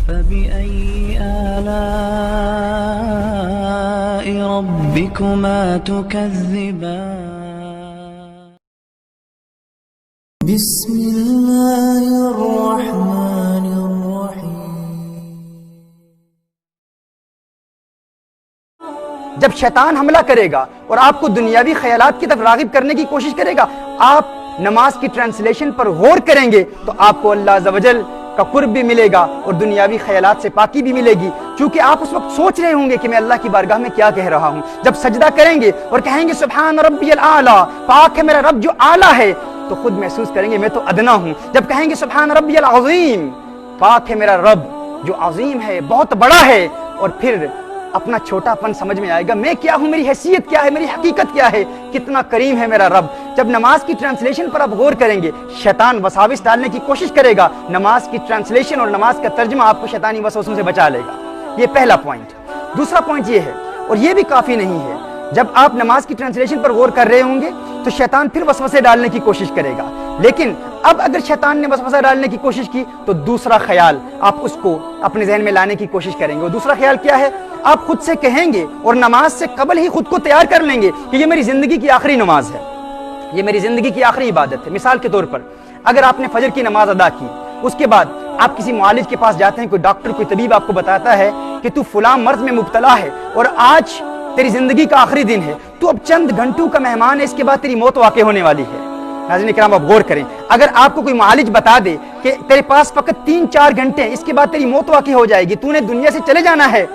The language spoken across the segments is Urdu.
فبأي آلاء ربكما تكذبان بسم الله الرحمن الرحيم. جب شیطان حملہ کرے گا اور آپ کو دنیاوی خیالات کی طرف راغب کرنے کی کوشش کرے گا، آپ نماز کی ٹرانسلیشن پر غور کریں گے تو آپ کو اللہ عز و جل کا قرب بھی ملے گا اور دنیاوی خیالات سے پاکی بھی ملے گی، کیونکہ آپ اس وقت سوچ رہے ہوں گے کہ میں اللہ کی بارگاہ میں کیا کہہ رہا ہوں. جب سجدہ کریں گے اور کہیں گے سبحان ربی الاعلی، پاک ہے میرا رب جو اعلیٰ ہے، تو خود محسوس کریں گے میں تو ادنا ہوں. جب کہیں گے سبحان ربی العظیم، پاک ہے میرا رب جو عظیم ہے، بہت بڑا ہے، اور پھر اپنا چھوٹا پن سمجھ میں آئے گا، میں کیا ہوں، میری حیثیت کیا ہے، میری حقیقت کیا ہے، کتنا کریم ہے میرا رب. جب نماز کی ٹرانسلیشن پر آپ غور کریں گے، شیطان وساوس ڈالنے کی کوشش کرے گا، نماز کی ٹرانسلیشن اور نماز کا ترجمہ آپ کو شیطانی وسوسوں سے بچا لے گا. یہ پہلا پوائنٹ. دوسرا پوائنٹ یہ ہے، اور یہ بھی کافی نہیں ہے، جب آپ نماز کی ٹرانسلیشن پر غور کر رہے ہوں گے تو شیطان پھر وسوسے ڈالنے کی کوشش کرے گا، لیکن اب اگر شیطان نے وسوسہ ڈالنے کی کوشش کی تو دوسرا خیال آپ اس کو اپنے ذہن میں لانے کی کوشش کریں گے. اور دوسرا خیال کیا ہے؟ آپ خود سے کہیں گے اور نماز سے قبل ہی خود کو تیار کر لیں گے کہ یہ میری زندگی کی آخری نماز ہے، یہ میری زندگی کی آخری عبادت ہے. مثال کے طور پر اگر آپ نے فجر کی نماز ادا کی، اس کے بعد آپ کسی معالج کے پاس جاتے ہیں، کوئی ڈاکٹر کوئی طبیب آپ کو بتاتا ہے کہ تو فلاں مرض میں مبتلا ہے اور آج تیری زندگی کا آخری دن ہے، تو اب چند گھنٹوں کا مہمان ہے، اس کے بعد تیری موت واقع ہونے والی ہے. ناظرین کرام آپ غور کریں، اگر آپ کو کوئی معالج بتا دے کہ تیرے پاس فقط 3-4 گھنٹے ہیں، اس کے بعد تیری موت واقع ہو جائے گی، تو نے دنیا سے چلے جانا ہے،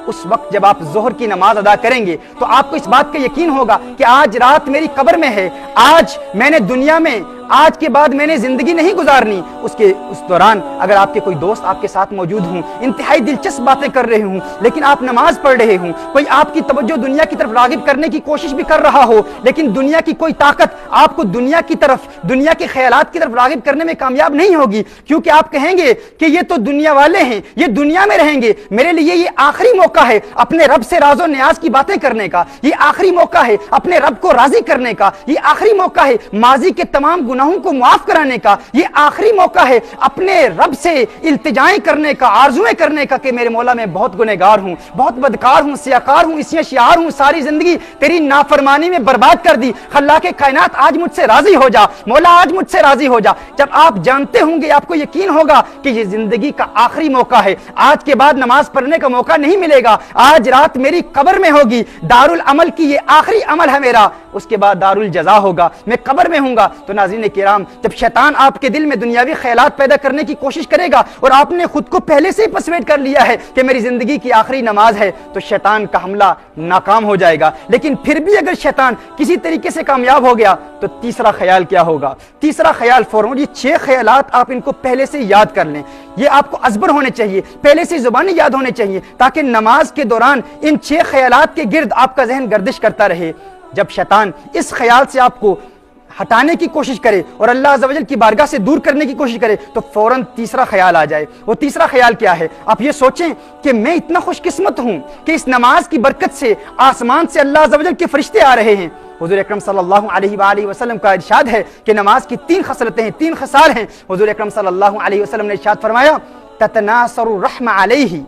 اس وقت جب آپ ظہر کی نماز ادا کریں گے تو آپ کو اس بات کا یقین ہوگا کہ آج رات میری قبر میں ہے، آج میں نے دنیا میں آج کے بعد میں نے زندگی نہیں گزارنی. اس دوران اگر آپ کے کوئی دوست آپ کے ساتھ موجود ہوں، انتہائی دلچسپ باتیں کر رہے ہوں، لیکن آپ نماز پڑھ رہے ہوں، کوئی آپ کی توجہ دنیا کی طرف راغب کرنے کی کوشش بھی کر رہا ہو، لیکن دنیا کی کوئی طاقت آپ کو دنیا کی طرف، دنیا کے خیالات کی طرف راغب کرنے میں کامیاب نہیں ہوگی، کیونکہ آپ کہیں گے کہ یہ تو دنیا والے ہیں، یہ دنیا میں رہیں گے، میرے لیے یہ آخری موقع ہے اپنے رب سے راز و نیاز کی باتیں کرنے کا، یہ آخری موقع ہے اپنے رب کو راضی کرنے کا، یہ آخری موقع ہے ماضی کے تمام گناہوں کو معاف کرانے کا، یہ آخری موقع ہے اپنے رب سے التجائیں کرنے کا، آرزویں کرنے کا کہ میرے مولا میں بہت گنہگار ہوں، بہت بدکار ہوں، سیاکار ہوں، اسیاں شیار ہوں، ساری زندگی تیری نافرمانی میں برباد کر دی، خلاق کائنات آج مجھ سے راضی ہو جا، مولا آج مجھ سے راضی ہو جا. جب آپ جانتے ہوں گے، آپ کو یقین ہوگا کہ یہ زندگی کا آخری موقع ہے، آج کے بعد نماز پڑھنے کا موقع نہیں ملے گا، آج رات میری قبر میں ہوگی، دارالعمل کی یہ آخری عمل ہے میرا، اس کے بعد دارالجزا ہوگا، میں قبر میں ہوں گا. تو ناظرین کرام، جب شیطان آپ کے دل میں دنیاوی خیالات پیدا کرنے کی کوشش کرے گا اور آپ نے خود کو پہلے سے ہی پرسویٹ کر لیا ہے کہ میری زندگی کی آخری نماز ہے، تو شیطان کا حملہ ناکام ہو جائے گا. لیکن پھر بھی اگر شیطان کسی طریقے سے کامیاب ہو گیا تو تیسرا خیال کیا ہوگا؟ تیسرا خیال فوراً، یہ 6 خیالات آپ ان کو پہلے سے یاد کر لیں، یہ آپ کو ازبر ہونے چاہیے، پہلے سے زبانی یاد ہونے چاہیے، تاکہ نماز کے دوران ان 6 خیالات کے گرد آپ کا ذہن گردش کرتا رہے. جب شیطان اس خیال سے آپ کو ہٹانے کی کوشش کرے اور اللہ عز و جل کی بارگاہ سے دور کرنے کی کوشش کرے تو فوراً تیسرا خیال آ جائے. وہ تیسرا خیال کیا ہے؟ آپ یہ سوچیں کہ میں اتنا خوش قسمت ہوں کہ اس نماز کی برکت سے آسمان سے اللہ عز و جل کے فرشتے آ رہے ہیں. حضور اکرم صلی اللہ علیہ وآلہ وسلم کا ارشاد ہے کہ نماز کی 3 خصلتیں ہیں، 3 خصال ہیں. حضور اکرم صلی اللہ علیہ وسلم نے ارشاد فرمایا تتناثر الرحمہ علیہ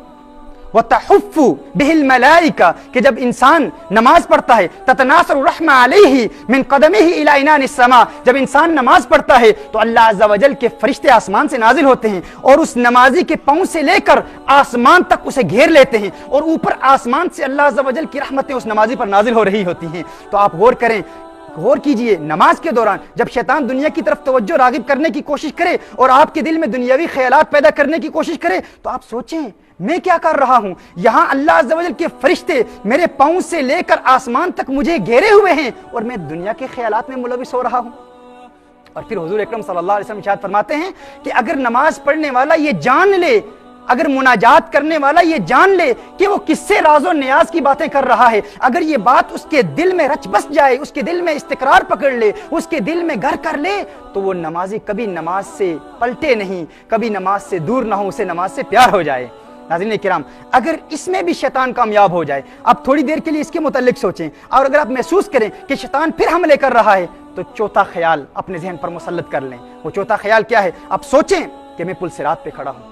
وتحف به الملائکہ، کہ جب انسان نماز پڑھتا ہے تتناثر الرحمہ علیہ من قدمہ الی عنان السماء، جب انسان نماز پڑھتا ہے تو اللہ عز و جل کے فرشتے آسمان سے نازل ہوتے ہیں اور اس نمازی کے پاؤں سے لے کر آسمان تک اسے گھیر لیتے ہیں، اور اوپر آسمان سے اللہ عز و جل کی رحمتیں اس نمازی پر نازل ہو رہی ہوتی ہیں. تو آپ غور کریں، غور کیجئے، نماز کے دوران جب شیطان دنیا کی طرف توجہ راغب کرنے کی کوشش کرے اور آپ کے دل میں دنیاوی خیالات پیدا کرنے کی کوشش کرے تو آپ سوچیں میں کیا کر رہا ہوں؟ یہاں اللہ عز و جل کے فرشتے میرے پاؤں سے لے کر آسمان تک مجھے گھیرے ہوئے ہیں اور میں دنیا کے خیالات میں ملوث ہو رہا ہوں. اور پھر حضور اکرم صلی اللہ علیہ وسلم ارشاد فرماتے ہیں کہ اگر نماز پڑھنے والا یہ جان لے، اگر مناجات کرنے والا یہ جان لے کہ وہ کس سے راز و نیاز کی باتیں کر رہا ہے، اگر یہ بات اس کے دل میں رچ بس جائے، اس کے دل میں استقرار پکڑ لے، اس کے دل میں گھر کر لے، تو وہ نمازی کبھی نماز سے پلٹے نہیں، کبھی نماز سے دور نہ ہو، اسے نماز سے پیار ہو جائے. ناظرین کرام، اگر اس میں بھی شیطان کامیاب ہو جائے، آپ تھوڑی دیر کے لیے اس کے متعلق سوچیں، اور اگر آپ محسوس کریں کہ شیطان پھر حملے کر رہا ہے تو چوتھا خیال اپنے ذہن پر مسلط کر لیں. وہ چوتھا خیال کیا ہے؟ آپ سوچیں کہ میں پل صراط پہ کھڑا ہوں،